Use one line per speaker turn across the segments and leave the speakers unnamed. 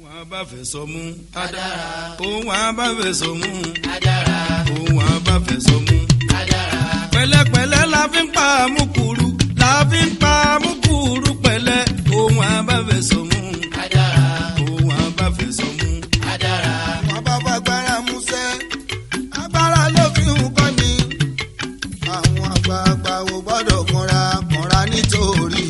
abáfẹ̀sọmú adára òun abáfẹ̀sọmú adára òun abáfẹ̀sọmú adára. pẹ̀lẹ́pẹ̀lẹ́ la fi ń pa àmúkúrú la fi ń pa àmúkúrú pẹ̀lẹ́ òun abáfẹ̀sọmú adára òun abáfẹ̀sọmú adára.
wọ́n bá fagbára músẹ́ agbára ló fi ń kọ́ ni àwọn àgbààgbà ò gbọ́dọ̀ kanra nítorí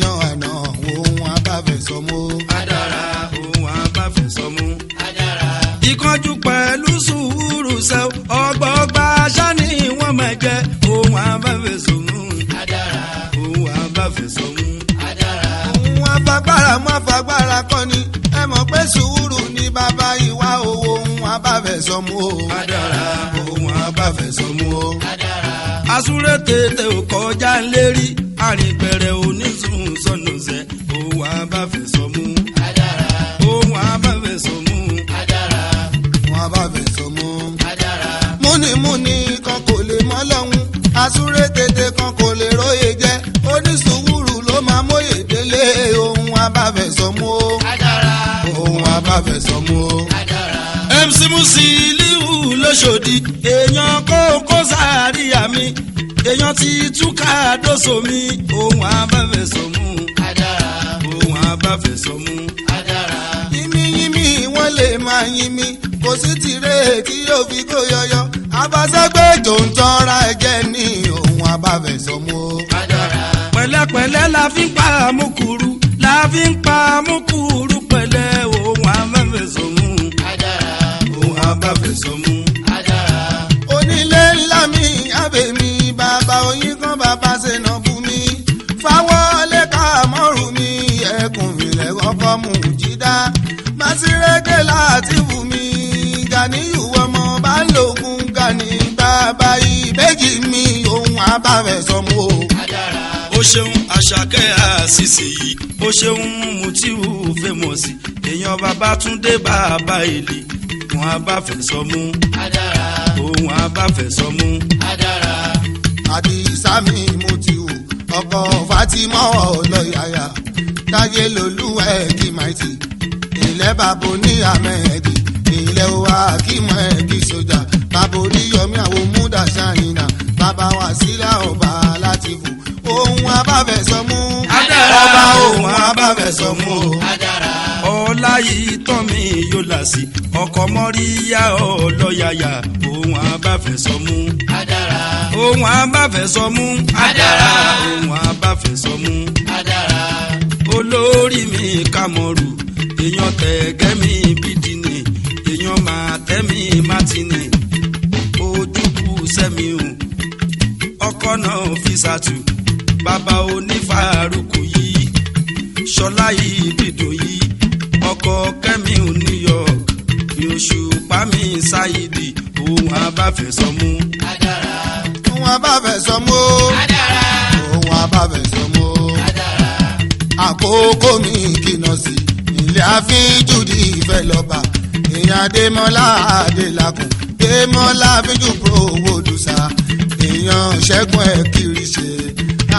yan àná òun abáfẹ̀sọmú
adára òun abáfẹ̀sọmú adára. ìkánjú pẹ̀lú sùúrù sẹ́ ọgbọọgba aṣá ni wọ́n máa jẹ́ òun abáfẹ̀sọmú adára òun abáfẹ̀sọmú adára.
òun afagbára mú afagbára kọ́ ni ẹ mọ̀ pé sùúrù ni bàbá ìwà owó òun abáfẹ̀sọmú
adára òun abáfẹ̀sọmú
adára.
asúré tètè ò kọjá lérí àrìnbẹ̀rẹ̀ onísùn sọnù sẹ́ òun abáfẹ̀sọmú adára òun abáfẹ̀sọmú adára
wọn abáfẹ̀sọmú
adára.
múnimúni kan kò lè mọ́ lọ́hùn asúré tètè kan kò lè róye jẹ́ onísùúrù ló máa móye délé òun abáfẹ̀sọmú
adára
òun abáfẹ̀sọmú
adára. MC Musiliu lóṣòdì èèyàn kókó sáríà mi èèyàn ti túká dóso mi òun abáfẹ̀sọmú adára òun abáfẹ̀sọmú adára.
yínmíyínmí wọ́n lè máa yín mi kò sí tìrẹ tí yóò fi kó yọyọ abáṣẹ́gbẹ́ tó ń tọ́ra ẹ̀jẹ̀ ní òun abáfẹ̀sọmú
adára. pẹ̀lẹ́pẹ̀lẹ́ la fi ń pa àmúkúrú la fi ń pa àmúkúrú pẹ̀lẹ́ òun abáfẹ̀sọmú adára òun abáfẹ̀sọmú adára.
onílé ńlá mi àbẹ̀ mi bàbá oyin kan bàbá ṣẹ̀nà bù mí fáwọlé ká mọ́rù mi ẹkùn ìlẹ̀ kọ́kọ́ mú jídá màsírẹ́kẹ́ láti bù mí Gàníyù ọmọ Balógun Gani bàbá ìbejì mi òun abáfẹ̀sọmú
adára. ó ṣeun àṣàkẹ́ àṣìṣe yìí ó ṣeun Mutiu fẹ́mọ̀sì èèyàn Babátúndé bàbá èlé òun abáfẹ̀sọmú adára òun abáfẹ̀sọmú adára.
Àdìsá mi Mutiu ọkọ Fatima ọlọ́yàyà táyé lolúwẹ̀ kí máìtì ilẹ̀ bàbá ní àmẹ́ẹ̀dì ilẹ̀ wa kí mọ̀ ẹ̀kí sójà bàbá oníyọmí àwọn múdà ṣáìnà bàbá wa sílẹ̀ ọba láti fò ohun abáfẹ̀sọmú
adára
ọba ohun abáfẹ̀sọmú
adára. ọlá yìí tán mi yóò là sí ọkọ̀ mọ́ríyá ọlọ́yàyà òun abáfẹ̀sọmú adára òun abáfẹ̀sọmú adára òun abáfẹ̀sọmú adára. olórí mi Kàmọ́rù èèyàn tẹ̀gẹ́ mi bídìní èèyàn máa tẹ́ mi mátìní ojúkú sẹ́mi o ọkọ̀ náà fi ṣàtù bàbá onífàárùkù yìí ṣọlá yìí bìdùn yìí ọkọ̀ kẹ́mi ò New York yòóṣù pàmì ṣáìdì òun abáfẹ̀sọmú adára
ohun abáfẹ̀sọmú
adára
ohun abáfẹ̀sọmú
adára.
àkókò mi kìnà sí ilé àfíjù di ìfẹ́ lọ́ba èèyàn Adémọ́lá Adélakùn Démọ́lá àfíjù Prowodùsà èèyàn Ṣẹ́gun Ẹ̀kìrì ṣe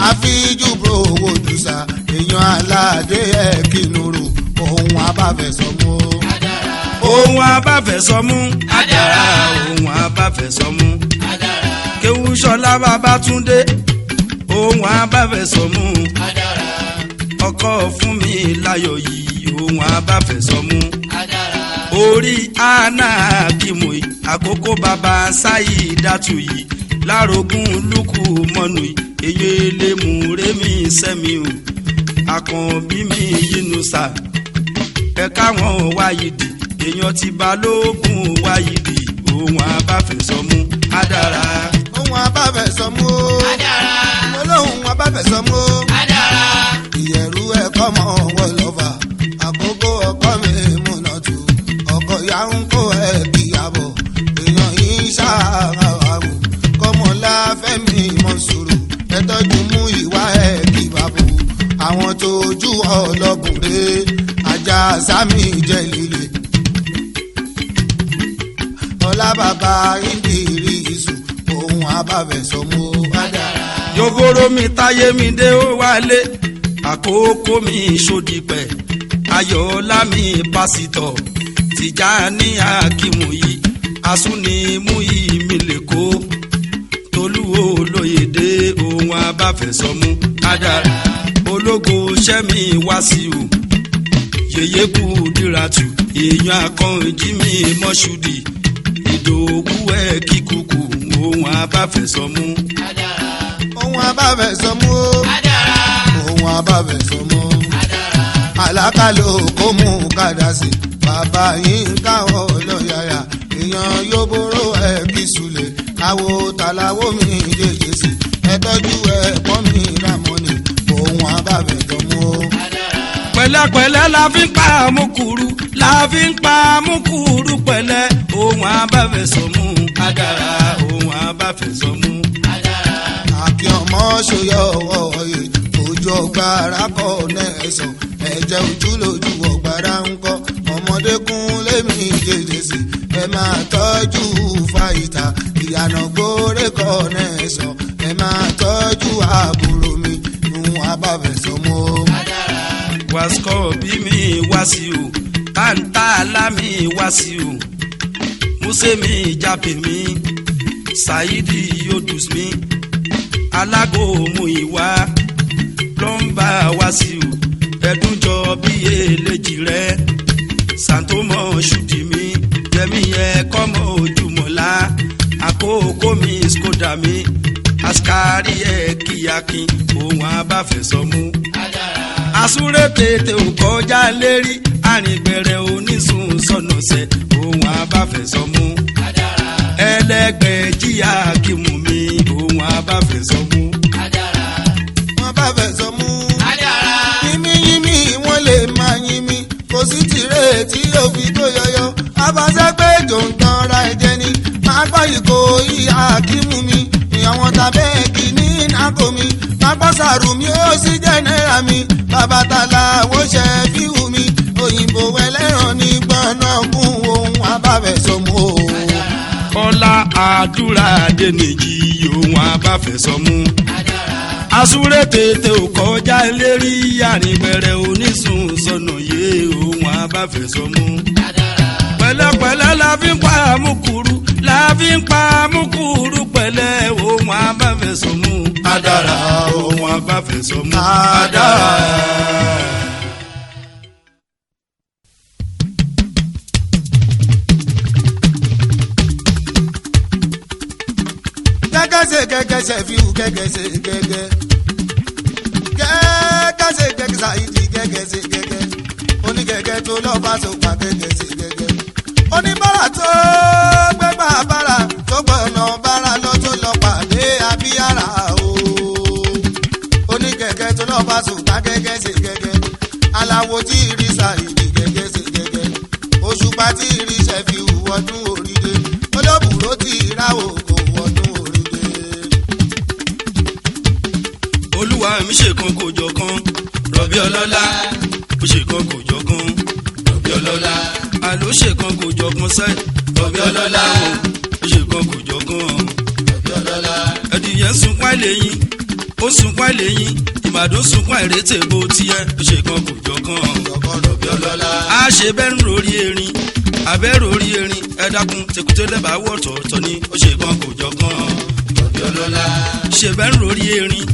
àfíjù Prowodùsà èèyàn Aládé Ẹ̀kìnúrù ohun abáfẹ̀sọmú
adára òun abáfẹ̀sọmú adára òun abáfẹ̀sọmú adára. Kéwúṣọlá Babátúndé òun abáfẹ̀sọmú adára ọkọ fún mi láyọ̀ yìí òun abáfẹ̀sọmú adára. orí àná kìmù yìí àkókò bàbá sáyì dátù yìí lárogún lùkù mọ́nù yìí èyí lè mú rémi sẹ́mi o àkànbí mi yínú sá ẹ̀ka wọn wáyìdì èèyàn ti Balógun wáyìdì òun abáfẹ̀sọmú adára
ohun abáfẹ̀sọmú
adára
olóhùn abáfẹ̀sọmú
adára.
ìyẹ̀rú ẹ̀kọ́ mọ́ wọ́n lọ́fà àkókò ọkọ mi múná tù ọkọ̀ ya ń kó ẹ̀ kíyàbọ̀ èèyàn yìí ṣàràwàrò kọ́mọlá fẹ́mi Mọ́nsúrù ẹ̀tọ́jú mú ìwà ẹ̀ kí bàbò àwọn tó ojú ọlọ́gùnrẹ́ ajá sámi jẹ́ líle ọlá bàbá Ìdírísù ohun abáfẹ̀sọmú adára.
yòbóró mi táyé mi dé ó wálé àkókò mi ṣòdìpẹ̀ ayọ̀lámi pásítọ̀ Tìjání Akímù yìí asúnimú yìí mi lè kó tolú olóyèdè ohun abáfẹsọmú adára ológo sẹ́mi Wàsíù yèyé Kúdírátù èèyàn akọ̀njí mi Mọ́ṣúdì Ìdòwú ẹ̀ kíkúkú ohun abáfẹsọmú
ohun abáfẹsọmú ohun abáfẹsọmú alákàlò kó mú kàdásì bàbá yín káwọn ọlọ́yàyà èèyàn yóò bóró ẹ̀ kí sulè káwo tàláwó mi jẹjẹ sí ẹ tọ́jú ẹ̀kọ́ mi Rámọ́nì ohun abáfẹsọmú.
pẹ̀lẹ́pẹ̀lẹ́ la fi ń pa àmúkúrú la fi ń pa àmúkúrú pẹ̀lẹ́ ohun abáfẹsọmú adára ohun abáfẹsọmú.
àkí ọmọ ṣòyọ ọyẹ ojú ọgbàrá kọ nẹẹsàn ẹ̀jẹ̀ ojú lójú ọgbàrá ń kọ ọmọdé kún lémi jẹjẹ sí ẹ máa tọ́jú fàyíta ìyànà gbóre kọ nẹẹsàn ẹ máa tọ́jú àbúrò mi nù abáfẹsọmú.
Wàsíkọ̀ bí mi Wàsíù táǹtà lámì Wàsíù Músèmí jápè mi Ṣáídì Yódùs mi alágò mú ìwá plọ́mbà Wàsíù ẹ̀dúnjọ bí eléjì rẹ̀ sàntómọ̀ ṣùdì mi yẹmí yẹ kọ́mọ ojúmọ̀lá àkókò mi skoda mi askari ẹ̀ kíyàkín ohun abáfẹsọmú. àsúré tètè ò kọjá lérí àrìnbẹ̀rẹ̀ onísùn sọ̀nàṣẹ́ ohun abáfẹsọmú. ẹlẹgbẹ̀jì Akímù mi ohun abáfẹsọmú.
wọ́n bá fẹsọmú. yínmíyínmí wọ́n lè máa yín mi kò sí tìrẹ tí yóò fi tó yọyọ abáṣẹ pé jò ń tan ra ẹ̀jẹ̀ ni máa gbọ́ ìkó ìyá Akímù mi ìyàwó tàbẹ́ẹ̀kì ní nàkó mi máa gbọ́ sàrù mi ó sì jẹ́ náírà mi bàbá tàlà wọ́n ṣe fíhù mi òyìnbó ẹlẹ́ràn ní gbọ́nà kún ohun abáfẹsọmú.
Kọ́lá àdúrà Adéníjì ohun abáfẹsọmú. àsúré tètè ò kọjá lérí àrìnbẹ̀rẹ̀ onísùn sọnà yé ohun abáfẹsọmú. pẹ̀lẹ́pẹ̀lẹ́ la fi ń pa àmúkúrú la fi ń pa àmúkúrú pẹ̀lẹ́ ohun abáfẹsọmú. adára ohun abáfẹsọmú. adára.
gẹ́gẹ́sẹ̀ fíhù gẹ́gẹ́sẹ̀ gẹ́gẹ́ gẹ́gẹ́sẹ̀ gẹ́gẹ́ Ṣáídì gẹ́gẹ́sẹ̀ gẹ́gẹ́ onígẹ́gẹ́ tó lọ́ọ́ bá sọ̀pá gẹ́gẹ́sẹ̀ gẹ́gẹ́ oníbàárà tó gbẹ́gbà bàrà tó gbọ̀nà bàrà lọ tó lọ pàdé abíyàrá o onígẹ́gẹ́ tó lọ́ọ́ bá sọ̀pá gẹ́gẹ́sẹ̀ gẹ́gẹ́ aláwo tí rí Ṣáídì gẹ́gẹ́sẹ̀ gẹ́gẹ́ òṣùpá tí rí Ṣẹ̀fíù ọdún oríire olóbùrò tí ráwò kò ọdún oríire.
Olúwa mi ṣe kan kò jọ kan rọ̀bí ọlọ́lá ó ṣe kan kò jọ kan rọ̀bí ọlọ́lá àló ṣe kan kò jọ kan sẹ́ rọ̀bí ọlọ́lá ó ṣe kan kò jọ kan rọ̀bí ọlọ́lá. ẹdìyẹ sunkún àìlèyìn ó sunkún àìlèyìn ìbàdàn sunkún àìrètè bó tiẹ̀ ó ṣe kan kò jọ kan rọ̀bí ọlọ́lá. a ṣe bẹ́ẹ̀ ń rori erin abẹ́rò orí erin ẹ dákun tẹkùtẹ́ lẹ́bàá wọ̀ tọ̀ọ̀tọ̀ ni ó ṣe kan kò jọ kan rọ̀bí ọlọ́lá. ṣe bẹ́ẹ̀ ń rori erin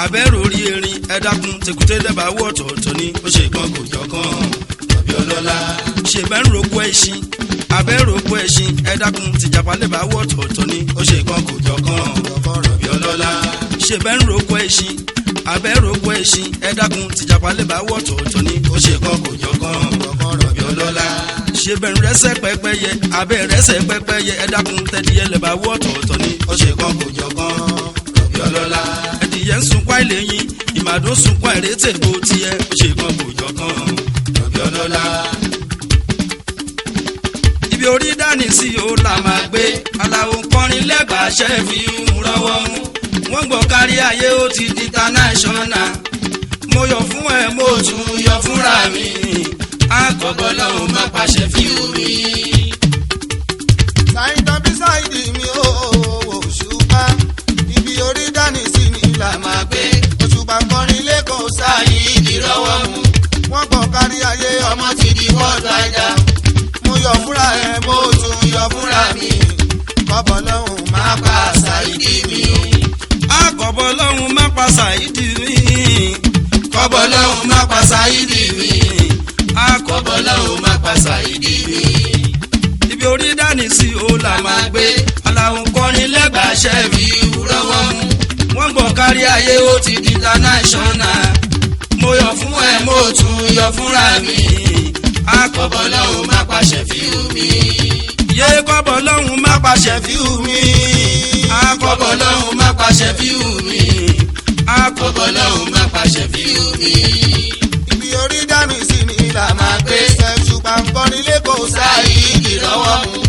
abẹ́rò orí erin ẹ dákun tẹkùtẹ́ lẹ́bàá wọ̀ tọ̀ọ̀tọ̀ ni ó ṣe kan kò jọ kan rọ̀bí ọlọ́lá. ṣe bẹ́ẹ̀ ń roko ẹṣin abẹ́rò oko ẹṣin ẹ dákun tìjàpá lẹ́bàá wọ̀ tọ̀ọ̀tọ̀ ni ó ṣe kan kò jọ kan rọ̀bí ọlọ́lá. ṣe bẹ́ẹ̀ ń roko ẹṣin abẹ́rò oko ẹṣin ẹ dákun tìjàpá lẹ́bàá wọ̀ tọ̀ọ̀tọ̀ ni ó ṣe kan kò jọ kan rọ̀bí ọlọ́lá. ṣe bẹ́ẹ̀ ń rẹ́sẹ̀ pẹ́pẹ́yẹ abẹ́ rẹ́sẹ̀ pẹ́pẹ́yẹ ẹ dákun tẹ́díyẹ lẹ́bàá wọ̀ tọ̀ọ̀tọ̀ ni ó ṣe kan kò jọ kan rọ̀bí ọlọ́lá. ẹdìyẹ ń sunkún àìlèyìn ìmàdó sunkún àìrètè bó tiẹ̀ ó ṣe kan kò jọ kan rọ̀bí ọlọ́lá. ibi orí dání sí o la máa gbé aláwo kọrin lẹ́gbàá ṣẹ́ fi ń rọwọ́ mú wọ́n gbọ́ kárí ayé ó ti di international mo yọ̀ fún ẹ mo tún yọ̀ fúnra mi àkọ́bọ̀ lọ́hùn má pàṣẹ fíù mi.
Ṣáídì bí Ṣáídì mi ó Òṣùpá ibi orí dání sí ni là máa gbé Òṣùpá kọrin lẹ́kọ̀ọ́ Ṣáídì rọwọ́ mú wọ́n gbọ́ kárí ayé. ayé ọmọ ti di world rider. mo yọ fúnra ẹ mo tún yọ fúnra mi. kọ́bọ̀ lọ́hùn máa pa Saidi mi.
akọ̀bọ̀ lọ́hùn má pa Saidi mi.
kọ́bọ̀ lọ́hùn máa pa Saidi mi.
akọ̀bọ̀ lọ́hùn má pa Saidi mi. ibi orí dání sí o là máa gbé. aláwọ̀ kọrin lẹ́gbàá ṣẹ́ẹ̀fì rọ́wọ́ mú. wọ́n gbọ́ kárí ayé ó ti di international. mo yọ fún ẹ mo tún yọ fúnra mi.
kọ́bọ̀ lọ́hùn máa pa Ṣẹ̀fíù mi.
yé kọ́bọ̀ lọ́hùn má pa Ṣẹ̀fíù mi.
kọ́bọ̀ lọ́hùn máa pa Ṣẹ̀fíù mi.
akọ̀bọ̀ lọ́hùn má pa Ṣẹ̀fíù mi.
ibi orí dání sí ni là máa gbé. ṣùgbọ́n kọrin lẹ́kọ̀ọ́ Saidi lọ́wọ́ mu.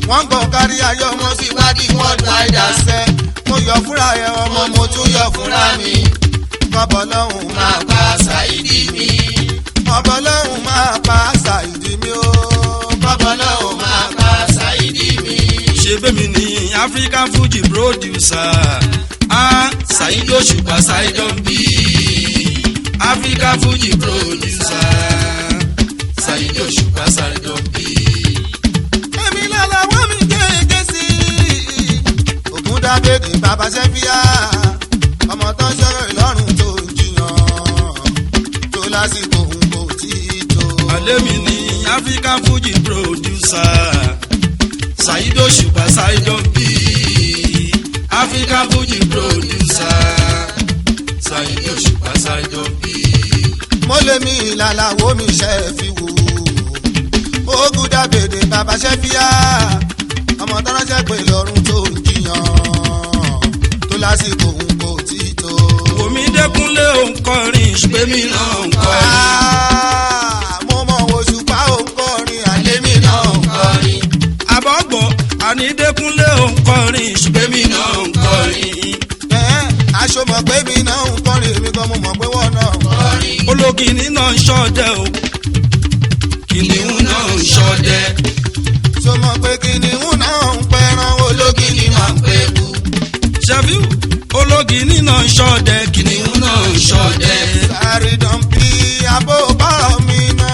wọ́n gbọ́ kárí ayé ọmọ sí wádìí world rider sẹ́. mo yọ fúnra ẹ ọmọ mo tún yọ fúnra mi. kọ́bọ̀ lọ́hùn máa pa Saidi mi. kọ́bọ̀ lọ́hùn máa pa Saidi mi o. kọ́bọ̀ lọ́hùn máa pa Saidi mi.
ṣe bẹ́mi ni African Fuji producer. Saidi Òṣùpá Saidi B. African Fuji producer. Saidi Òṣùpá Saidi B.
èmi lọ́la wọ́n mi kéèké sí i. ògùn dábèdè bàbá Ṣẹ́fíà. ọmọ tó ń ṣọ́rọ̀ ìlọ́run tó ń jiyàn. tó lásìkò òun kò tí ì tó.
Àlémi ni African Fuji producer. Saidi Òṣùpá Saidi B. African Fuji producer. Saidi Òṣùpá Saidi B.
mo lè mi ìlàlà wo mi ṣe fi wò. ògùn dábèdè bàbá Ṣẹ́fíà. ọmọ tó ránṣẹ́ pé ìlọ́run tó ń jiyàn. tó lásìkò òun kò tí ì tó.
Wòmí Dékúnlé òǹkọrin ṣùgbẹ́mí náà òǹkọrin.
mo mọ Òṣùpá òǹkọrin àlémi náà òǹkọrin.
Àbọ̀gbọ̀ àní Dékúnlé òǹkọrin ṣùgbẹ́mí náà òǹkọrin.
aṣọ mọ̀ pé mi náà òǹkọrin èmi gan mo mọ̀ pé wọ́n náà òǹkọrin.
Ológìní náà ń ṣọdẹ o. Kìnìún náà ń ṣọdẹ.
ṣọ mọ̀ pé kìnìún náà ń pẹran ológìní máa ń pẹ́ kú.
Ṣẹ́fíù ológìní náà ń ṣọdẹ. Kìnìún náà ń ṣọdẹ.
sáré dọ̀npì àbò bá mi náà.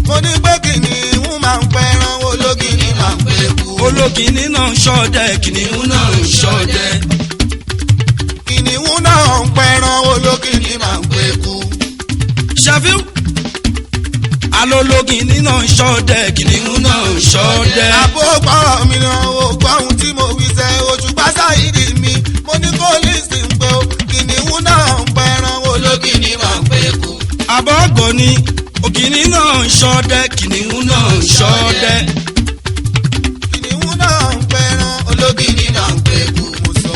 mo ní pé kìnìún máa ń pẹran ológìní máa ń pẹ́ kú.
Ológìní náà ń ṣọdẹ. Kìnìún náà ń ṣọdẹ.
kìnìún náà ń pẹran ológìní máa ń pẹ́ kú.
Ṣẹ́fíù alólógìní náà ń ṣọdẹ. Kìnìún náà ń ṣọdẹ.
àbò bá mi náà ò gbọ́ ohun tí mo wí sẹ́. Òṣùpá Saidi mi mo ní kó lísì ń pé o. kìnìún náà ń pẹran ológìní máa ń pẹ́ kú.
Àbọ̀gbọ̀ ni ògìní náà ń ṣọdẹ. Kìnìún náà ń ṣọdẹ.
kìnìún náà ń pẹran ológìní náà ń pẹ́ kú. mo sọ.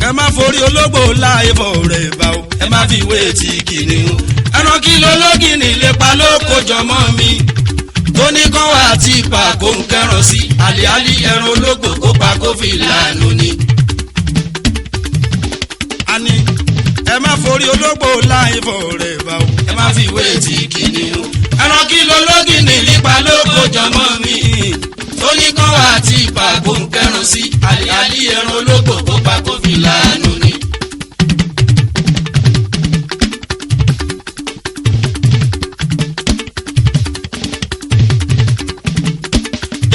Ẹ má forí ológbò láì bọ̀ rẹ̀ bá o. Ẹ má fi wé ti kìnìún. Ẹran kí lológìní lè pa ló kójọ mọ́ mi. Tó ní kán wá àti ipa kó ń kẹran sí. Àlìálí ẹran ológbò kó pa kó fi lànà ni. Àní ẹ má forí ológbò láì bọ̀ rẹ̀ bá o. Ẹ má fi wé ti kìnìún. Ẹran kí lológìní lè pa ló kójọ mọ́ mi. Tó ní kán wá àti ipa kó ń kẹran sí. Àlìálí ẹran ológbò kó pa kó fi lànà ni.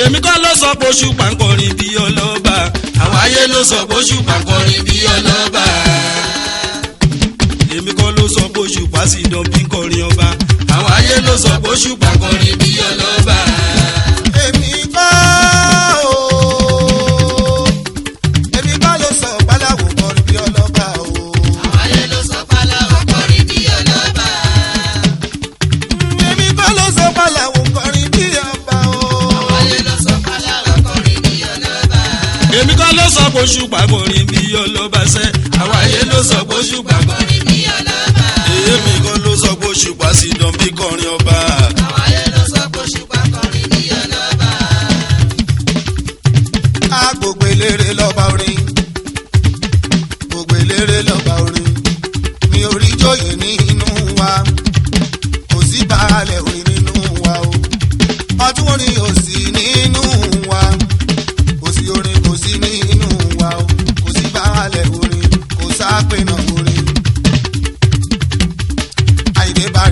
Èmi kọ́ ló sọ pé Òṣùpá ń kọrin bí ọlọ́ba. Àwọn ayé ló sọ pé Òṣùpá ń kọrin bí ọlọ́ba. Èmi kọ́ ló sọ pé Òṣùpá sì dán bí kọrin ọba. Àwọn ayé ló sọ pé Òṣùpá ń kọrin bí ọlọ́ba.
èmi kọ́ o. èmi kọ́ ló sọ báláwo kọrin bí ọlọ́ba o.
àwọn ayé ló sọ báláwo kọrin bí ọlọ́ba.
èmi kọ́ ló sọ báláwo kọrin bí ọba o.
àwọn ayé ló sọ báláwo kọrin bí ọlọ́ba.
Èmi kọ́ ló sọ pé Òṣùpá kọrin bí ọlọ́ba sẹ́. Àwọn ayé ló sọ pé Òṣùpá kọrin.
kọrin bí ọlọ́ba.
Èmi kọ́ ló sọ pé Òṣùpá sì dán bí kọrin ọba.
àwọn ayé ló sọ pé Òṣùpá kọrin bí ọlọ́ba.
gbogbo eléré lọ́ba orin. gbogbo eléré lọ́ba orin. mi ò rí jóyè nínú wa. kò sí baálẹ̀ orin nínú wa o. ọdún orin ò sí nínú wa. kò sí orin kò sí nínú wa o. kò sí baálẹ̀ orin kò sápẹ̀nà orin. àyìnbá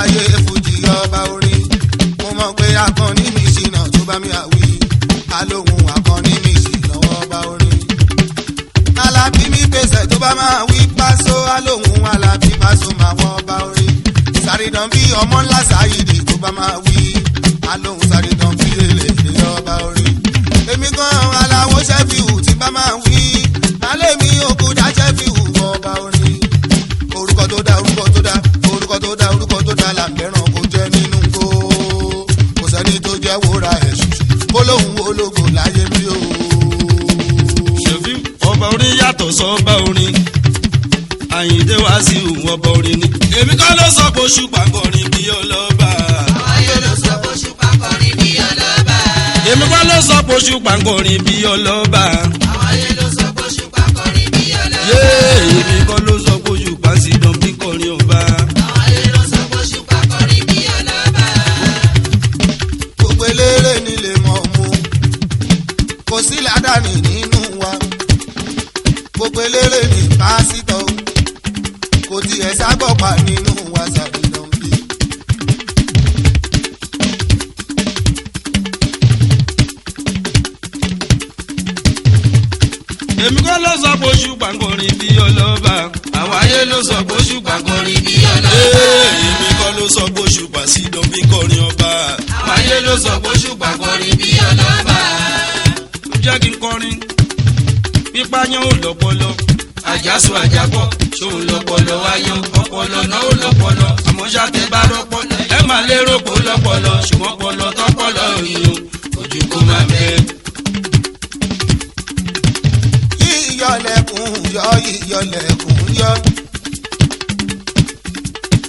ayé fújì ọba orin mo mọ̀ pé akọni mi ṣìnà tó bá mi àwí alóhùn akọni mi ṣìnà ọba orin alábí mi pèsè tó bá máa wí Paso alóhùn alábí Paso máa wọ ọba orin sàrídàn bí ọmọ ńlá Sáyìdì tó bá máa wí alóhùn sàrídàn bí èlé ọba orin èmi gan aláwo ṣẹ́fìwù tí bá máa wí alẹ́ mi òkúta ṣẹ́fìwù ọba orin orúkọ tó dá orúkọ tó dá orúkọ tó dá orúkọ tó dá làǹbẹ̀ràn kò jẹ́ nínú kó kò sẹ́ni tó jẹ́ wúrà ẹ̀ ṣùṣù kó lóhùn ológo láyé mi o.
ṣèfí ọba orin yàtọ̀ sọ́ba orin Àyìndé Wàsíù ọba orin ni èmi kọ́ ló sọ pé Òṣùpá kọrin bí ọlọ́ba.
Ayé ló sọ pé Òṣùpá kọrin bí ọlọ́ba.
èmi kọ́ ló sọ pé Òṣùpá kọrin bí ọlọ́ba.
Ayé ló sọ pé Òṣùpá kọrin bí ọlọ́ba.
èmi kọ́ ló sọ pé Òṣùpá sì dán bí kọrin ọba.
Ayé ló sọ pé Òṣùpá kọrin bí ọlọ́ba.
gbogbo eléré nílé mọ̀ mú kò sí ládàáni nínú wa gbogbo eléré ní pásítọ̀ kò tiẹ̀ ságbọ̀pá nínú wa sàbílọ̀ bí.
èmi kọ́ ló sọ pé Òṣùpá kọrin bí ọlọ́ba. àwọn ayé ló sọ pé Òṣùpá kọrin bí ọlọ́ba. èmi kọ́ ló sọ pé Òṣùpá sì dán bí kọrin ọba.
Àwọn ayé ló sọ pé Òṣùpá kọrin bí ọlọ́ba.
ó jẹ́ kí n kọrin pípa yẹn ò lọ́pọlọ. àjàsọ àjàpọ̀ ṣòun lọ́pọlọ wáyán ọpọlọ náà ò lọ́pọlọ. àmọ́ ṣáàtẹ̀ bá rọpọlọ ẹ máa lérò pé ó lọ́pọlọ ṣùgbọ́n pọlọ tọpọlọ yìí ojú kó máa bẹ́ẹ̀.
yíyọlẹ̀kùn yọ yíyọlẹ̀kùn yọ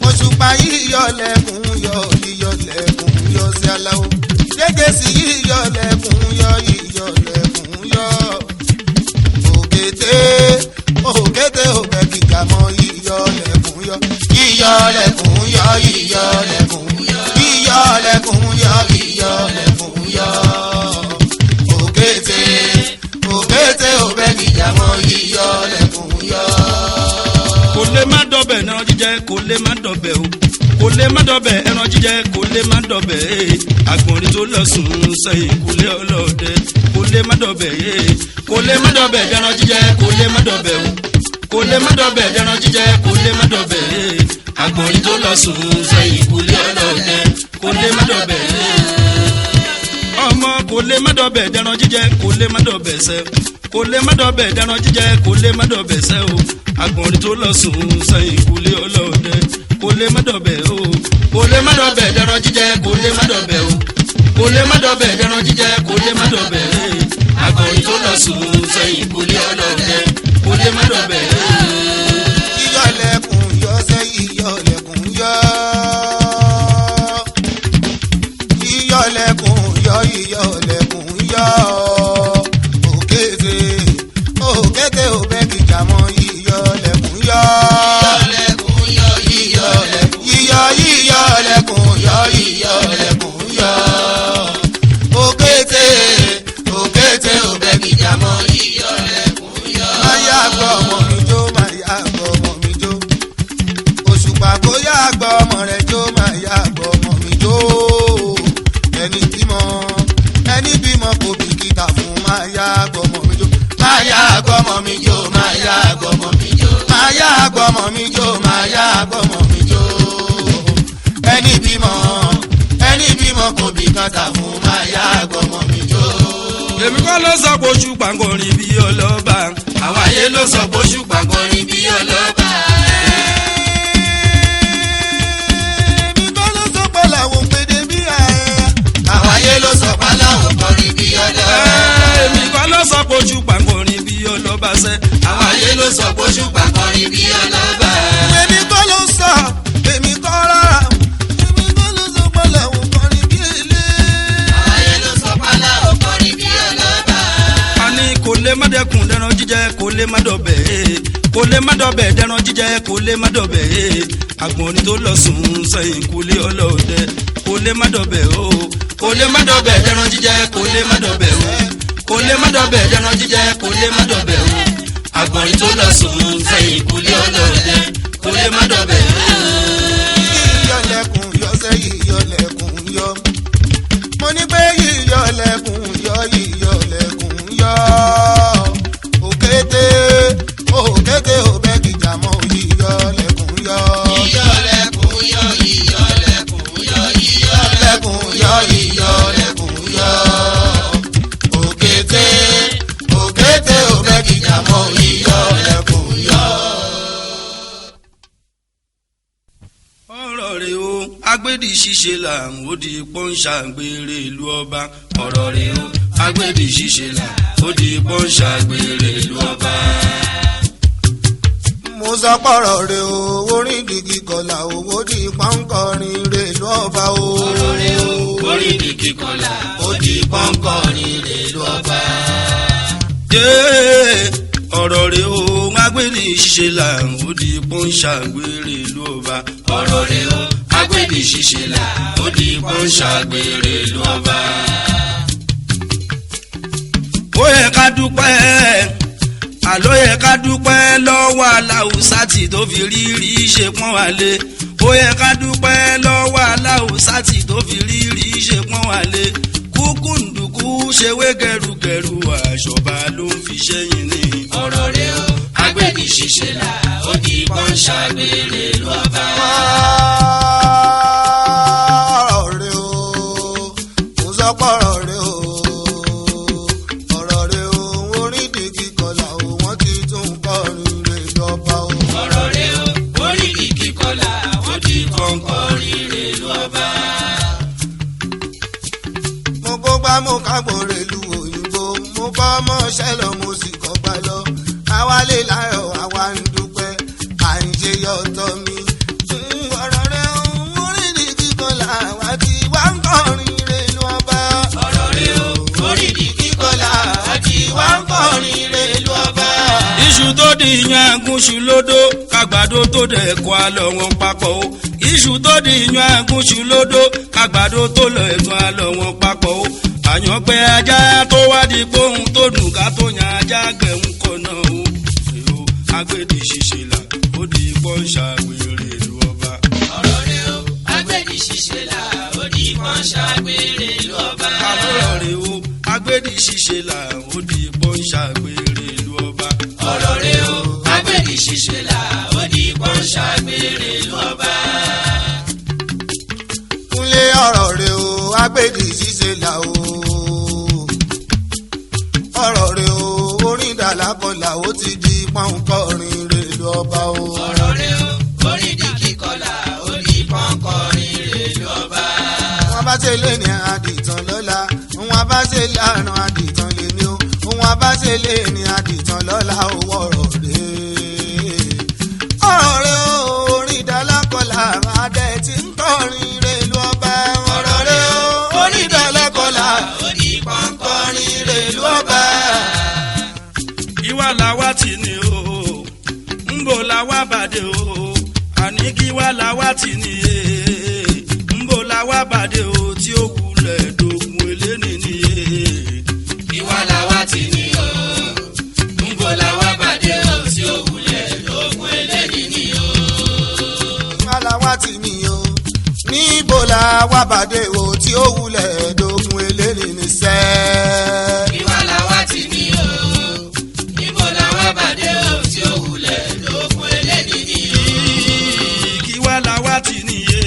Òṣùpá yíyọlẹ̀kùn yọ yíyọlẹ̀kùn yọ sí aláwọ̀ ṣégesi yíyọlẹ̀kùn yọ yíyọlẹ̀kùn yọ òkété òkété òbẹ kìjà mọ yíyọlẹ̀kùn yọ yíyọlẹ̀kùn yọ yíyọlẹ̀kùn yọ yíyọlẹ̀kùn yọ yíyọlẹ̀kùn yọ òkété òkété òbẹ kìjà mọ yíyọlẹ̀kùn yọ.
kò lè má dọ̀bẹ̀ ẹran jíjẹ kò lè má dọ̀bẹ̀ o kò lè má dọ̀bẹ̀ ẹran jíjẹ kò lè má dọ̀bẹ̀ àgbọ̀nrín tó lọ sùn sẹ́yìn kò lè ọlọ́dẹ kò lè má dọ̀bẹ̀ kò lè má dọ̀bẹ̀ ẹran jíjẹ kò lè má dọ̀bẹ̀ o kò lè má dọ̀bẹ̀ ẹran jíjẹ kò lè má dọ̀bẹ̀ àgbọ̀nrín tó lọ sùn sẹ́yìn kò lè ọlọ́dẹ kò lè má dọ̀bẹ̀ ọmọ kò lè má dọ̀bẹ̀ ẹran jíjẹ kò lè má dọ̀bẹ̀ sẹ́ kò lè má dọ̀bẹ̀ ẹran jíjẹ kò lè má dọ̀bẹ̀ sẹ́ o àgbọ̀nrín tó lọ sùn sẹ́yìn kò lè ọlọ́dẹ kò lè má dọ̀bẹ̀ o kò lè má dọ̀bẹ̀ ẹran jíjẹ kò lè má dọ̀bẹ̀ o kò lè má dọ̀bẹ̀ ẹran jíjẹ kò lè má dọ̀bẹ̀ àgbọ̀nrín tó lọ sùn sẹ́yìn kò lè ọlọ́dẹ kò lè má dọ̀bẹ̀.
yíyọlẹ̀kùn yọ sẹ́ yíyọlẹ̀kùn yọ yíyọlẹ̀kùn yọ yíyọlẹ̀kùn yọ òkété òkété òbẹ kìjà mọ yíyọlẹ̀kùn yọ
Yíyọlẹ̀kùn yọ yíyọlẹ̀kùn
yíyọ yíyọlẹ̀kùn yọ yíyọlẹ̀kùn yọ òkété òkété òbẹ
kìjà mọ́ yíyọlẹ̀kùn yọ.
máa yá gbọ́ ọmọ mi jó máa yá gbọ́ ọmọ mi jó Òṣùpá kó yá gbọ́ ọmọ rẹ̀ jó máa yá gbọ́ ọmọ mi jó ẹni bímọ kò bìkítà fún máa yá gbọ́ ọmọ mi jó máa yá gbọ́ ọmọ mi jó máa yá gbọ́ ọmọ mi jó máa yá gbọ́ ọmọ mi jó máa yá gbọ́ ọmọ mi jó ẹni bímọ kò bìkítà fún máa yá gbọ́ ọmọ mi jó.
èmi kọ́ ló sọ pé Òṣùpá kọrin bí ọlọ́ba.
Àwọn ayé ló sọ pé Òṣùpá kọrin bí ọlọ́ba.
èmi kọ́ ló sọ pé làwọn péde bí ààrẹ.
Àwọn ayé ló sọ pé aláwọ̀ kọrin bí ọlọ́ba.
èmi kọ́ ló sọ pé Òṣùpá kọrin bí ọlọ́ba sẹ́.
Àwọn ayé ló sọ pé Òṣùpá kọrin bí ọlọ́ba.
èmi kọ́ ló sọ èmi kọ́ rárá èmi kọ́ ló sọ pé làwọn kọrin bí èlé.
Àwọn ayé ló sọ pé aláwọ̀ kọrin bí ọlọ́ba.
a ní kò lè má dẹkùn dẹran jíjẹ kò lè má dọ̀bẹ̀ kò lè má dọ̀bẹ̀ dẹran jíjẹ kò lè má dọ̀bẹ̀ àgbọ̀nrín tó lọ sùn sẹ́yìn kò lè ọlọ́dẹ kò lè má dọ̀bẹ̀ o kò lè má dọ̀bẹ̀ dẹran jíjẹ kò lè má dọ̀bẹ̀ o kò lè má dọ̀bẹ̀ dẹran jíjẹ kò lè má dọ̀bẹ̀ o àgbọ̀nrín tó lọ sùn sẹ́yìn kò lè ọlọ́dẹ kò lè má dọ̀bẹ̀.
yíyọlẹ̀kùn iṣẹ́ yíyọ lẹ́kùn yọ. mo ní pé yíyọ lẹ́kùn yọ yíyọ lẹ́kùn yọ. òkété òkété òbẹ́ kìjà mọ́ yíyọ lẹ́kùn yọ.
yíyọ lẹ́kùn yọ yíyọ lẹ́kùn yọ yíyọ
lẹ́kùn yọ yíyọ lẹ́kùn yọ. òkété òkété òbẹ́ kìjà mọ́ yíyọ lẹ́kùn yọ.
ọ̀rọ̀ rẹ̀ o agbẹ́dì ṣíṣe là ń ó di pọ́ńṣà gbére ìlú ọba. ọ̀rọ̀ rẹ̀ o agbẹ́dì ṣíṣe là ó di pọ́ńṣà gbére ìlú ọba.
mo sọ pọ̀rọ̀ rẹ̀ o orin dìgì kọlà owó di pọ́ńkọrin rẹ̀ ìlú ọba o.
ọ̀rọ̀ rẹ̀ o orí di kíkọlà ó di pọ́ńkọrin rẹ̀ lú ọba.
ọ̀rọ̀ rẹ̀ o agbẹ́dì ṣíṣe là ń ó di pọ́ńṣà gbére ìlú ọba.
ọ̀rọ̀ rẹ̀ o agbẹ́dì ṣíṣe là ó di pọ́ńṣà gbére lú ọba.
ó yẹ ká dúpẹ́ àló yẹ ká dúpẹ́ lọ́wọ́ aláwùsátì tó fi rírí ṣe pọ́n wálé. ó yẹ ká dúpẹ́ lọ́wọ́ aláwùsátì tó fi rírí ṣe pọ́n wálé. kúkú ǹdùkú ṣewé gẹrugẹru àṣọba ló ń fi ṣẹ́yìn ní.
ọ̀rọ̀ rẹ̀ o agbẹ́dì ṣíṣe là ó di pọ́ńṣà gbére lú ọba.
ọ̀rọ̀ rẹ̀ o mo sọ pọ̀rọ̀ rẹ̀ o. ọ̀rọ̀ rẹ̀ o orin dìgì kọlà o wọ́n ti tún kọrin rẹ̀ lọ́ba o.
ọ̀rọ̀ rẹ̀ o orí di kíkọlà ó di pọ́ńkọrin rẹ̀ lú ọba.
mo kó gbá mo kágbó rẹ̀ lu òyìnbó mo kọ́ ọmọ ṣẹlọ mo sì kọ́ gbá lọ. àwa lè láyọ̀ àwa ń dúpẹ́ à ń ṣe yọ̀tọ̀ mi. ọ̀rọ̀ rẹ̀ o orin dìgì kọlà àwa ti wá ń kọrin rẹ̀ lọ́ba.
ọ̀rọ̀ rẹ̀ o orí di kíkọlà ó di wá ń kọrin rẹ̀ lú ọba.
iṣu tó di yan agúnṣu lódó kàgbàdo tó dẹ̀ kọ́ àlọ́ wọn papọ̀ o. iṣu tó di yan agúnṣu lódó kàgbàdo tó lọ ẹ̀gbọ́n àlọ́ wọn papọ̀ o. àyànpẹ́ ajá tó wá di gbóhùn tó dùn ká tó yan ajá gbẹ̀hún kọ̀nà o. èrò agbẹ́dì ṣíṣe là ó di pọ́ńṣà gbére ìlú ọba.
ọ̀rọ̀ rẹ̀ o agbẹ́dì ṣíṣe là ó di pọ́ńṣà gbére lú ọba.
àlọ́ rẹ̀ o agbẹ́dì ṣíṣe là ó di pọ́ńṣà gbére ìlú ọba.
ọ̀rọ̀ rẹ̀ o agbẹ́dì ṣíṣe là ó di pọ́ńṣà gbére lú ọba.
kúnlé ọ̀rọ̀ rẹ̀ o agbèdì ṣíṣe là o. ọ̀rọ̀ rẹ̀ o orin dàlákọ̀là ó ti di pọ́ńkọrin rẹ̀ lọ́ba o.
ọ̀rọ̀ rẹ̀ o orí di kíkọlà ó di pọ́ńkọrin rẹ̀ lú ọba.
wọ́n bá ṣe lé ní àdìtàn lọ́la wọ́n bá ṣe lánàá àdìtàn lè ní o wọ́n bá ṣe lé ní àdìtàn lọ́la owó ọ̀rọ̀ rẹ̀. ọ̀rọ̀ rẹ̀ o orin dàlákọ̀là adé ti ń kọrin rẹ̀ lọ́ba. ọ̀rọ̀ rẹ̀ o orin dàlákọ̀là
ó di pọ́ńkọrin rẹ̀ lú
lọ́ba.
ìwà làwa tì ní o ńbò làwa bàdé o àní kí wà làwa tì ní e ńbò làwa bàdé o tí ó wulẹ̀ dògùn eléni ní e.
ìwà làwa ti ní o ńbọ làwa bàdé o tí ó wulẹ̀ lógún eléyìí ní o.
aláwa ti ní o níbo la wá bàdé o tí ó wulẹ̀ dogun eléni ní sẹ́.
ìwà làwa ti ní o ńbọ làwa bàdé o tí ó wulẹ̀ lógún eléyìí ní o.
kí wà làwa tì ní e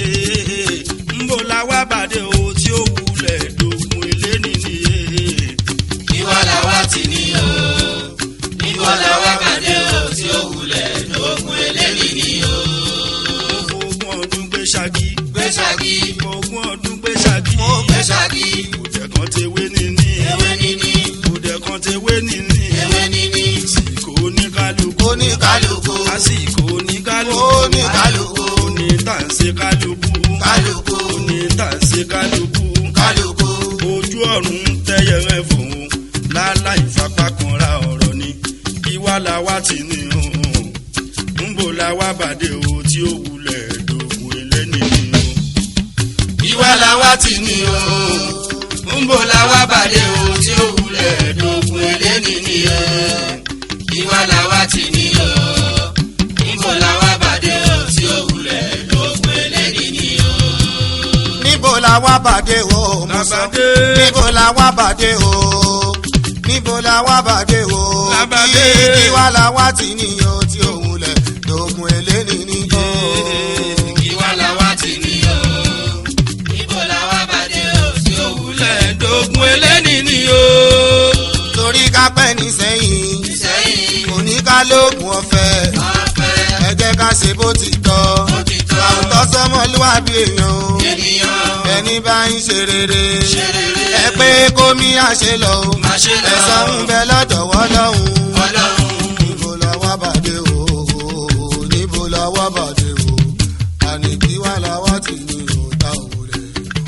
ńbò làwa bàdé o tí ó wulẹ̀ dògùn eléni ní e.
ìwà làwa ti ní o ńbọ làwa bàdé o tí ó wulẹ̀ lógún eléyìí ní o.
ogún ọdún gbé ṣáàgì.
gbé ṣáàgì.
ogún ọdún gbé ṣáàgì.
mo gbé ṣáàgì.
òdẹ kan ti wé níní.
ewé níní.
òdẹ kan ti wé níní.
ewé níní.
àsìkò oníkálukú.
oníkálukú.
àsìkò oníkálukú.
oníkálukú.
onítànṣe kálukú.
kálukú.
onítànṣe kálukú.
kálukú.
ojú ọ̀run tẹ́yẹ rẹ̀ fòun láláì fapá kanra ọ̀rọ̀ ni ìwà làwa ti ní o ńbò làwa bàdé o tí ó wulẹ̀ dògùn eléni ni o.
ìwà làwa ti ní o ńbọ làwa bàdé o tí ó wulẹ̀ dógún eléni ní o. ìwà làwa ti ní o ńbọ làwa bàdé o tí ó wulẹ̀ dógún eléni ní o.
la wá bàdé o mo sọ níbo la wá bàdé o níbo la wá bàdé o kí wá la wá tì níyàn tí òun lẹ̀ lóògùn eléni níjọ́.
kí wá la wá tì níyàn níbo la wá bàdé o tí òun lẹ̀ lóògùn eléni níyàn.
torí ká pẹ́ ní sẹ́yìn kò ní ká lóògùn ọ̀fẹ́ ẹ jẹ́ ká ṣe bó ti tọ́ àwùjọ sọmọlúwàbí èèyàn ẹni bá ń ṣe rere ẹ pé kó mi àṣẹ lọ o ẹ̀san ń bẹ lọ́dọ̀ Ọlọ́run níbo la wá bàdé o níbo la wá bàdé o àní kí wá la wá tì ní òòtá òwúrẹ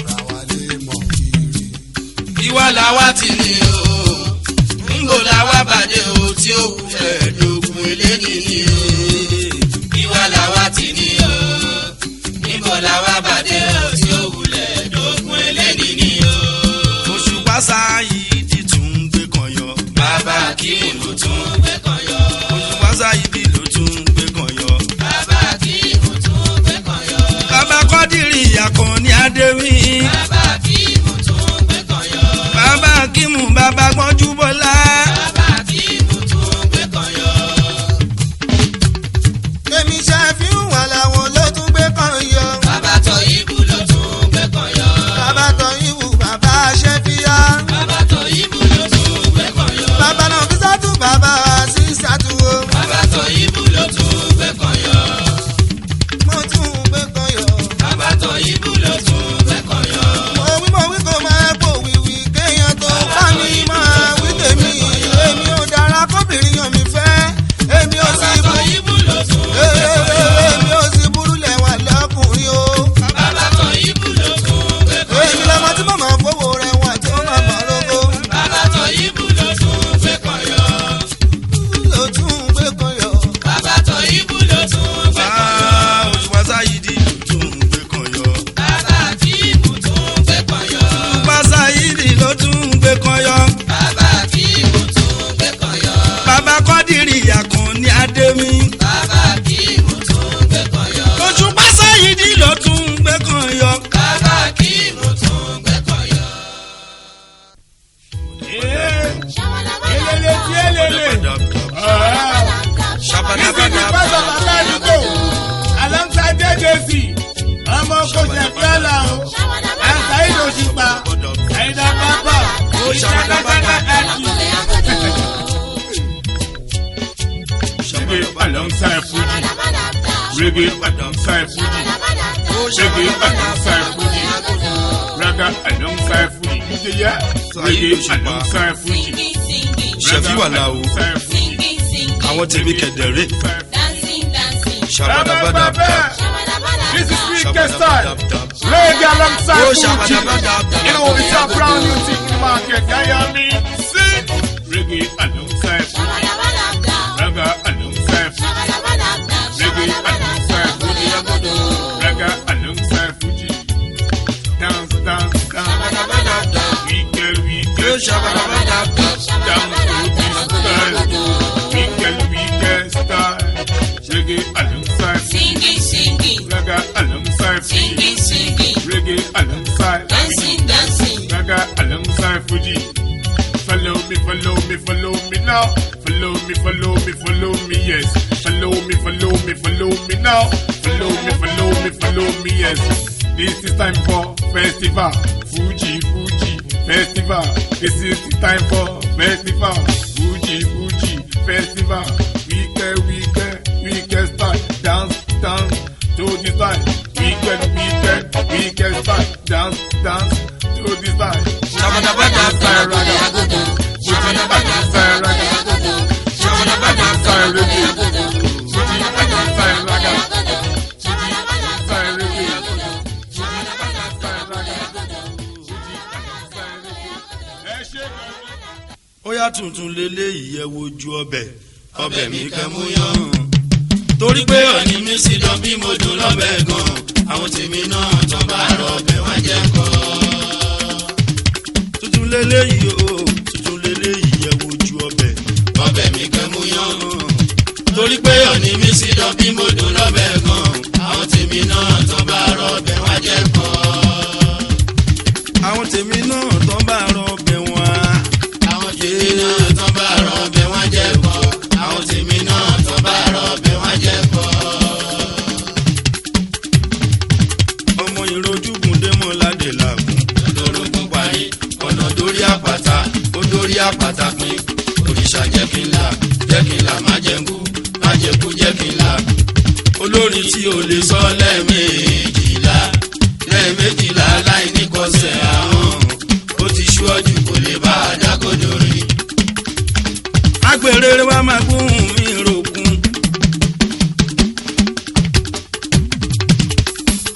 ra wa lè mọ kiri.
kí wá la wá tì ní o níbo la wá bàdé o tí ó wúlẹ̀ lóògùn eléni ní o. kí wá la wá tì ní o níbo la wá bàdé o tí ó wúlẹ̀ lóògùn eléni ní o.
Òṣùpá Sáyídì tún gbé kan yọ.
bàbá Akíìmù ló tún gbé kan yọ.
Òṣùpá Sáyídì ló tún gbé kan yọ.
bàbá Akíìmù tún gbé kan yọ.
Bàbá Kọ́dírì Àkànní Adéwì.
bàbá Akíìmù tún gbé kan yọ.
Bàbá Akíìmù bàbá Gbọ́njú Bọ́lá.
bàbá Akíìmù tún gbé kan yọ.
èmi ṣàfihàn wà láwọn ló tún gbé kan yọ.
bàbá Tọ́yìbù ló tún gbé kan yọ.
bàbá Tọ́yìbù bàbá Ṣẹ́fíyà.
bàbá Tọ́yìbù ló tún gbé kan yọ.
bàbá náà fi sátú bàbá sísátú o.
bàbá Tọ́yìbù ló tún gbé kan yọ.
mo tún gbé kan yọ.
bàbá Tọ́yìbù ló tún gbé kan yọ.
mo wí kó máa pò wíwí kéèyàn tó bá mi máa wí tèmi. èmi ò dára kóbìnrin yàn mí fẹ́. èmi ò sì
bàbá Tọ́yìbù ló tún gbé kan yọ.
èmi ò sì burú lẹ́wà lọ́kùnrin o.
bàbá Tọ́yìbù ló tún gbé kan
èmi
yọ.
lọ́mọ tí mo máa fowó rẹ̀ wà tí ó máa mọ̀ lóko.
bàbá Tọ́yìbù ló tún gbé kan yọ.
ló tún gbé kan yọ.
bàbá Tọ́yìbù ló tún gbé kan yọ.
Òṣùpá Sáyídì ló tún gbé kan yọ.
bàbá Akíìmù tún gbé kan yọ.
Òṣùpá Sáyídì ló tún gbé kan yọ.
bàbá Akíìmù tún gbé kan yọ.
Bàbá Kọ́dírì Àkànní Adéwì.
bàbá Akíìmù tún gbé kan yọ.
Òṣùpá Sáyídì ló tún gbé kan yọ.
bàbá Akíìmù tún gbé kan yọ.
elele ti elele. alongside JJC ọmọ kò ṣe fẹ́lá o àǹsáyé Òṣùpá ẹ̀dá pápá ìṣàkàtàkà ẹ̀kí. reggae alongside Fuji reggae alongside Fuji reggae alongside Fuji raga alongside Fuji níjẹyà reggae alongside Fuji
Ṣẹ̀fí wà láwo. Àwọn tèmi kẹ̀dẹ̀rẹ́. Ṣàbàdàbàdàbà.
This is Weekend Style. Reggae alongside Fuji. You know it's a brand new thing in the market. You hear me? See? Reggae alongside Fuji. Reggae alongside Fuji. Reggae alongside Fuji. Reggae alongside Fuji. Dance, dance, dance. Weekend, weekend.
Ṣàbàdàbàdàbà.
Down to this style. Weekend style. Reggae alongside Fuji.
Singing, singing,
Reggae alongside Fuji.
singing, singing,
Reggae alongside
dancing, dancing.
Reggae alongside Fuji. Follow me, follow me, follow me now. Follow me, follow me, follow me, yes. Follow me, follow me, follow me now. Follow me, follow me, follow me, yes. This is time for festival. Fuji, Fuji, festival. This is the time for festival. Fuji, Fuji, festival. Weekend, weekend, weekend style. Dance, dance to the style. Weekend, weekend, weekend style. Dance, dance to the style.
Ṣàbàdàbàdàbà.
Style raga. Fuji, style raga. Style reggae. Fuji, style raga. Style reggae.
Ó yá tuntun lélẹ́yìí ẹ wojú ọbẹ̀. Ọbẹ̀ mi kẹ́ mú yán. Torí pé ọ̀ní mi sì dán bí mo dùn lọ́bẹ̀ gan. Àwọn tèmi náà tán bá rọ ọbẹ̀ wá jẹ́ kọ́. Tuntun lélẹ́yìí o, tuntun lélẹ́yìí ẹ wojú ọbẹ̀.
Ọbẹ̀ mi kẹ́ mú yán. Torí pé ọ̀ní mi sì dán bí mo dùn lọ́bẹ̀ gan. Àwọn tèmi náà tán bá rọ ọbẹ̀ wá jẹ́ kọ́. àpáta pin òrìṣà jẹ́ kí n là má jẹ́ nkú má jẹ́ kú jẹ́ kí n là. olórin tí o lè sọ lẹ́ẹ̀mejìlá láì ní kọsẹ̀ ahọ́n ó ti ṣíwájú kò lè bá a dákòjò rí.
agbèrè wa máa gún mi rògùn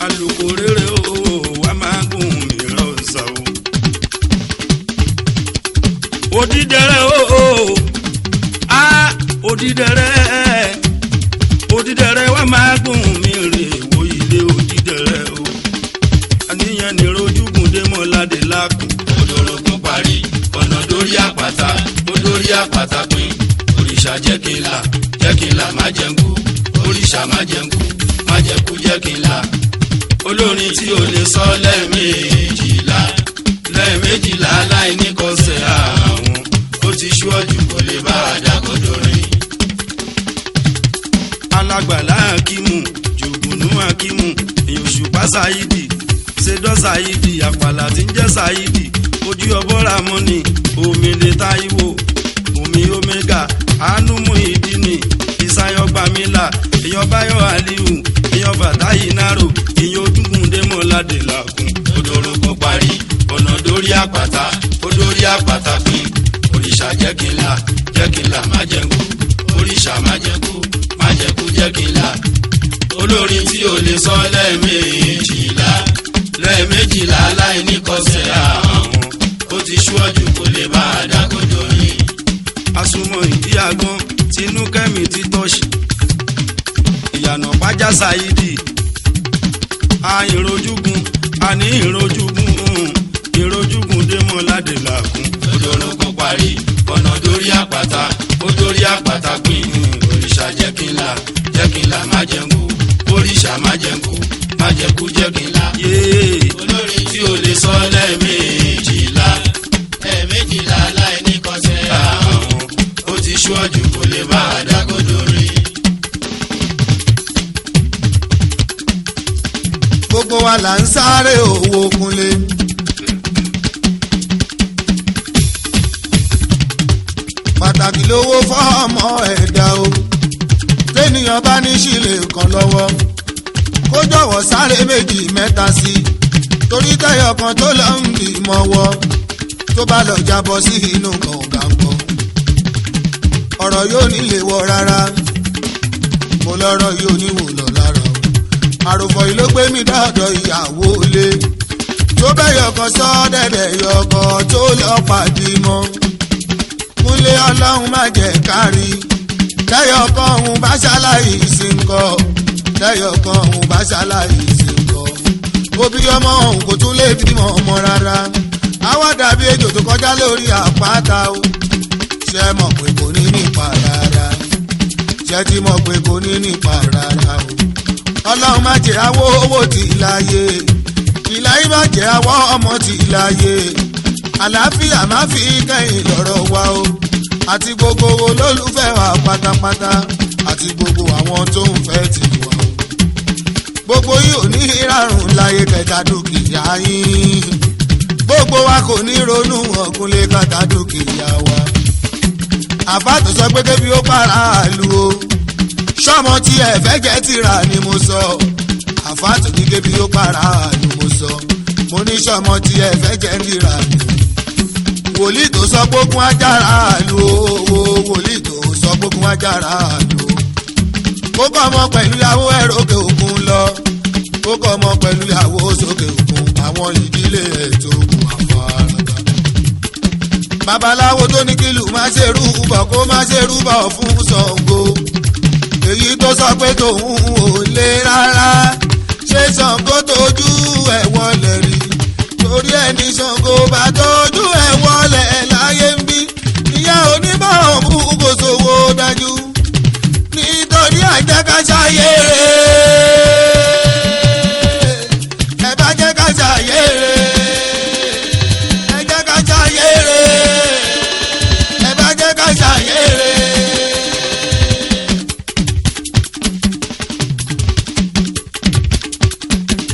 alùkò rere o wa máa gún mi rọ̀ṣà o odídẹrẹ́ o odídẹrẹ́ wa máa gún mi rè wo ilé odídẹrẹ́ o àníyàn ní rojúgùn dé mọ́ládé lákùn.
odòrògùn parí ọ̀nà dórí àpáta pin òrìṣà jẹ́ kí n là má jẹ́ nkú òrìṣà má jẹ́ nkú má jẹ́ kú jẹ́ kí n là. olórin tí o lè sọ lẹ́ẹ̀mejìlá láì ní kọsẹ̀ àwọn ó ti ṣíwájú kò lè bá a dákòjò rìn.
alágbàlá akímù jògùnú akímù èyòṣùpá ṣáídì ṣèdọ́ ṣáídì àpàlà tí ń jẹ́ ṣáídì ojú ọbọ̀ra mọ́ni omele táíwò omi omega àánú mú ìdíni ìsayọ gbàmílà èèyàn báyọ̀ aliu èèyàn bàtáyì náró èèyàn ojúkùn démọ̀ládé làkùn.
odòrògùn parí ọ̀nà dórí àpáta pin òrìṣà jẹ́ kí n là má jẹ́ nkú òrìṣà má jẹ́ kú má jẹ́ kú jẹ́ kí n là. olórin tí o lè sọ lẹ́ẹ̀mejìlá láì ní kọsẹ̀ ahọ́n ó ti ṣíwájú kò lè bá a dákòjò rìn.
asomọ ìdí agbọn tinú kẹmí ti tọ́ṣì ìyànà pàjá ṣáídì àìrojúgun àní ìrojúgun démọ̀ládé làkùn.
odòrògùn parí ọ̀nà dórí àpáta pin òrìṣà jẹ́ kí n là má jẹ́ nkú òrìṣà má jẹ́ nkú má jẹ́ kú jẹ́ kí n là. olórin tí o lè sọ lẹ́ẹ̀mejìlá láì ní kọsẹ̀ ahọ́n ó ti ṣíwájú kò lè bá a dákòjò rìn.
gbogbo wa là ń sáré owó kunlé. pàtàkì lówó fọ́ọ̀mọ ẹ̀dá o tẹ́nìyàn bá ní sílè kan lọ́wọ́ kó jọ̀wọ́ sáré méjì mẹ́ta sí i torí tẹ́yọ̀ kan tó lọ ń bì mọ́wọ́ tó bá lọ jábọ́ sí inú kànga ọ̀rọ̀ yóò nílé wọ rárá mo lọ́rọ̀ yóò níwò lọ lára o àròfọ̀ yìí ló gbé mi dọ́dọ̀ ìyàwó lé tó bẹ́yọ̀ kan sọ dẹ̀dẹ̀ yọkọ̀ tó lọ pàdé mọ́ kúnlé ọlọ́run má jẹ́ kárí tẹ́yọ̀ kan òun bá ṣàlàyé ìsìnkọ́ tẹ́yọ̀ kan òun bá ṣàlàyé ìsìnkọ́ òbí ọmọ òun kò tún lè bímọ ọmọ rárá àwa dàbí ejò tó kọjá lórí àpáta o ṣe mọ̀ pé kò ní nípa rárá ṣe ti mọ̀ pé kò ní nípa rárá o ọlọ́run má jẹ́ àwọ̀ owó ti láyé ìláyé má jẹ́ àwọ̀ ọmọ ti láyé àlàáfíà má fi kẹ́yìn lọ́rọ̀ wa o àti gbogbo olólùfẹ́ wa pátápátá àti gbogbo àwọn tó ń fẹ́ ti wà o gbogbo yìí ò ní ìràrùn láyé kẹta dúkìá yín gbogbo wa kò ní ronú ọ̀gúnlé kàtà dúkìá wa àbátò sọ pé kébi ó para àlù o sọmọ tí ẹ fẹ́ jẹ́ tìrà ni mo sọ àfàtò ní kébi ó para àlù mo sọ mo ní sọmọ tí ẹ fẹ́ jẹ́ tìrà ni wòlíì tó sọ gbógun ajára àlù o wòlíì tó sọ gbógun ajára àlù o kọ́ ọmọ pẹ̀lú ìyàwó ẹ̀rọ òkè òkun lọ ó kọ́ ọmọ pẹ̀lú ìyàwó sókè òkun àwọn ìdílé ètò òkun àfọ̀rọ̀gbà. babaláwo tó ní kílù má ṣe rúbọ kó má ṣe rúbọ fún Ṣàngó èyí tó sọ pé tòun ò lè rárá ṣé Ṣàngó tójú ẹ̀ wọlé rí torí ẹni Ṣàngó bá tójú ẹ̀ wọlé láyé ń bí ìyá onímọ̀ ọ̀mú kò sówó dájú nítorí àjẹkáṣáyé ẹ bá jẹ́ ká ṣàyé ẹ jẹ́ ká ṣàyé ẹ bá jẹ́ ká ṣàyé.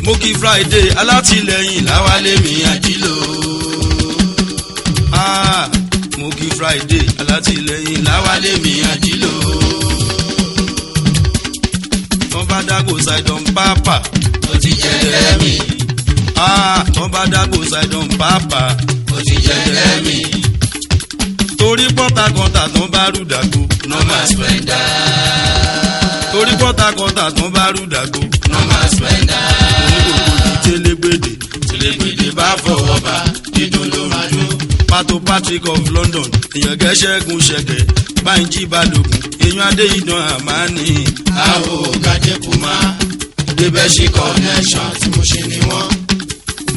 mo kí Friday alátìlẹyìn láwálé mi àjílò mo kí Friday alátìlẹ́yìn láwálé mi àjílò. tán bá dágò Sidon Papa
ó ti jẹ́ lẹ́mí.
tán bá dágò Sidon Papa
ó ti jẹ́ lẹ́mí.
torí pọ́tàkọ́tà tán bá rúdàgbò
normal spender.
torí pọ́tàkọ́tà tán bá rúdàgbò
normal spender.
onígbòkòjì télégbèdè
tẹlẹgbẹdẹ bá fọwọ́ bá dídùn ló máa dún.
Pato Patrick of London èèyàn gẹ́ṣẹ́gun ṣẹ̀kẹ̀ Bánjí Balógun èèyàn Adéyìdán Àmánì.
àwò gàdékù máa débẹ̀ sí connection tí mo ṣe ni wọ́n.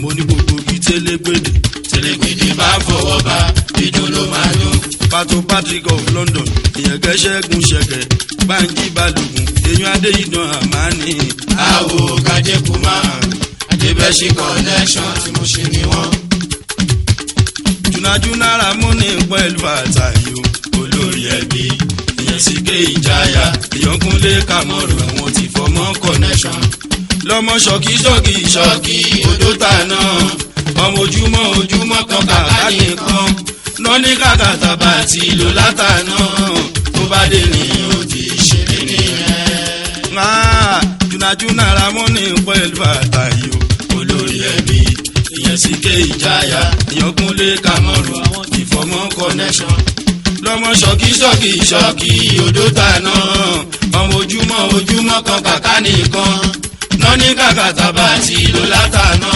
mo ní gbogbo igi télégbèdè
tẹlẹgbẹdẹ bá fọwọ́ bá dídùn ló máa dún.
Pato Patrick of London èèyàn gẹ́ṣẹ́gun ṣẹ̀kẹ̀ Bánjí Balógun èèyàn Adéyìdán Àmánì.
àwò gàdékù máa débẹ̀ sí connection tí mo ṣe ni wọ́n.
Junajuna Ramoni pẹ̀lú àtàyò
olórí ẹbí
ìyẹn sì ké
ìjáyà
èèyàn Kúnlé Kàmọ́rù àwọn ti fọmọ́ connection. lọ́mọ ṣọ́kì ṣọ́kì
ṣọ́ọ̀kì odò tàná
ọmọ ojúmọ́ kan kàkà nìkan náà ní kàkà tàbá àti ìlò látàná tó bá dé ní
ti ṣeré nìyẹn.
Junajuna Ramoni pẹ̀lú àtàyò
olórí ẹbí
ìyẹn sì ké
ìjáyà
èèyàn Kúnlé Kàmọ́rù àwọn ti fọmọ́ connection. lọ́mọ ṣọ́kì
ṣọ́ọ̀kì odò tàná ọmọ ojúmọ́ kan kàkà nìkan
náà ní kàkà tàbá àti ìlò látàná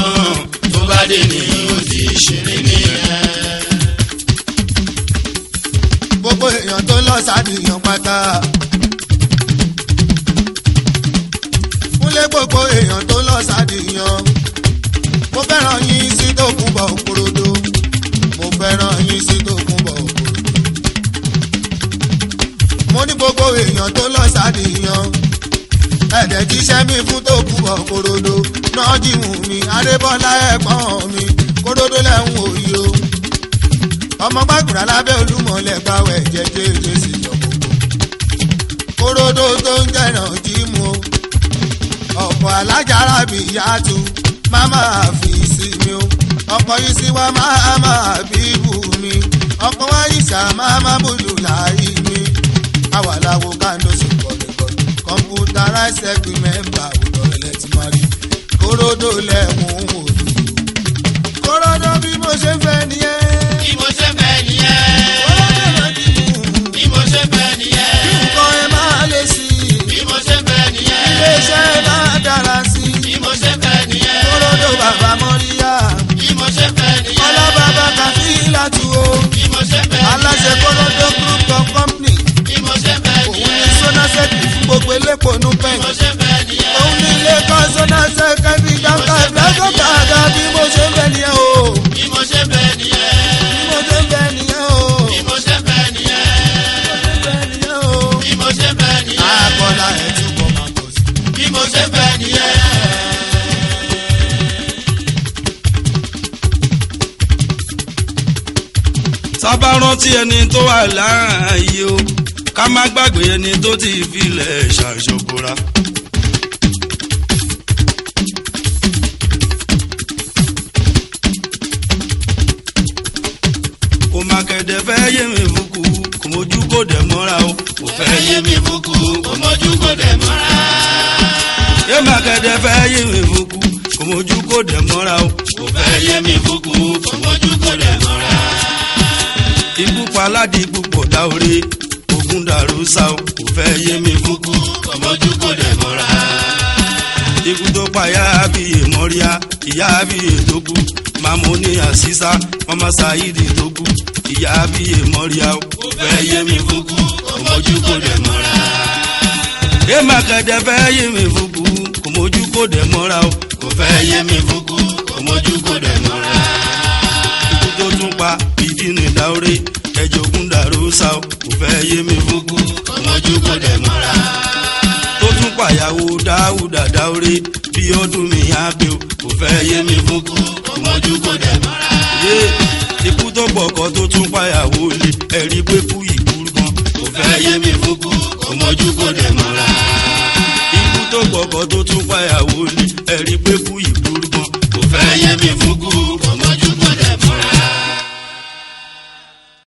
tó bá dé ní ó ti ṣeré nìyẹn.
gbogbo èèyàn tó lọ sádìyàn pátá. fúnlé gbogbo èèyàn tó lọ sádìyàn. mo fẹ́ràn yín sí Tókunbọ̀ Òkòròdú. mo fẹ́ràn yín sí Tókunbọ̀ Òkòròdú. mo ní gbogbo èèyàn tó lọ sádìyàn. ẹ̀dẹ̀ jíṣẹ́ mi fún Tókunbọ̀ Òkòròdú. náà jìmù mi Adébọ́lá ẹ̀gbọ́n mi Kòròdú lẹ́hùn òye o. ọmọ gbàgùrà lábẹ́ Olúmọ̀lẹ̀ gbàwẹ̀ jẹ́jẹ́ ìrẹsì ìjọ̀gbọ̀gbọ̀. Kòròdú tó ń jẹ̀nà jímù o. ọ̀pọ̀ alájàrá bí yàtú máma fi sí mi o. ọkọ̀ yìí sí wa máma bí bù mi. ọkọ̀ wa yìí sá máma bùdù láàyè mi. àwàláwo kánú sí kọ̀lẹ̀kọ̀lẹ̀. computerized remember òdò ilẹ̀ tí máa rí. Kòròdú lẹ́hùn òye. Kòròdú bí mo ṣe fẹ́ nìyẹn.
bí mo ṣe fẹ́ nìyẹn. bí mo ṣe fẹ́ nìyẹn.
Bí nǹkan ẹ máa lè sí i.
bí mo ṣe fẹ́ nìyẹn.
Iléeṣẹ́ ẹ máa dára sí i.
bí mo ṣe fẹ́ nìyẹn.
Kòròdú bàbá Mọ́ríyá.
bí mo ṣe fẹ́ nìyẹn.
Ọlá bàbá Kàfílàtù o.
bí mo ṣe fẹ́ nìyẹn.
Aláṣẹ Kòròdú group of company.
bí mo ṣe fẹ́
Òun
nìyẹn.
ní Sónásẹ́kì fún gbogbo elépo
bí
Nupeng.
mo ṣe fẹ́ nìyẹn.
Òun ní ilé kan Sónásẹ́kì bí dáńkà ìbílẹ̀ kàkà bí mo ṣe fẹ́ nìyẹn o.
bí mo ṣe fẹ́ nìyẹn.
Bí mo ṣe fẹ́ nìyẹn o.
bí mo ṣe fẹ́ nìyẹn.
Fẹ́ nìyẹn o.
bí mo ṣe fẹ́ nìyẹn.
Àbọ̀là ẹ̀ túbọ̀ máa bọ̀ sí.
bí mo ṣe fẹ́ nìyẹn.
sábà rántí ẹni tó wà láàyè o ká má gbàgbé ẹni tó ti filẹ̀ ṣàṣọ̀bọ̀ra. kò má kẹ̀dẹ̀ fẹ́ yé mi fúkú kò mójú kò dẹ̀ mọ́ra o kò fẹ́ yé mi
fúkú kò mójú kò dẹ̀ mọ́ra.
yé má kẹ̀dẹ̀ fẹ́ yé mi fúkú kò mójú kò dẹ̀ mọ́ra o
kò fẹ́ yé mi fúkú kò mójú kò dẹ̀ mọ́ra.
ikú pa aládìí púpọ̀ dá orí ogun dàrú sá o kò fẹ́ yé mi fúkú
kò mójú kò dẹ̀ mọ́ra.
ikú tó pa ìyá abiyè mọ́ríà ìyá abiyè tó kú mamu ní àṣìṣà ọmọ ṣáídì tó kú ìyá abiyè mọ́ríà o
kò fẹ́ yé mi fúkú kò mójú kò dẹ̀ mọ́ra.
yé má kẹ̀dẹ̀ fẹ́ yé mi fúkú kò mójú kò dẹ̀ mọ́ra o
kò fẹ́ yé mi fúkú kò mójú kò dẹ̀ mọ́ra.
ikú tó tún pa ìdínú ìdáwóré ẹjọ́ ogun dàrú sá o kò fẹ́ yé mi fúkú
kò mójú kò dẹ̀ mọ́ra.
tó tún pàyàwó dáúdà dáwóré bí ọdún mi á gbé o kò fẹ́ yé mi fúkú
kò mójú kò dẹ̀ mọ́ra.
yé ikú tó gbọ̀kọ̀ tó tún pàyàwó lé ẹ̀rí pé kú ìkúrú kan kò fẹ́ yé mi fúkú
kò mójú kò dẹ̀ mọ́ra.
ikú tó gbọ̀kọ̀ tó tún pàyàwó lé ẹ̀rí pé kú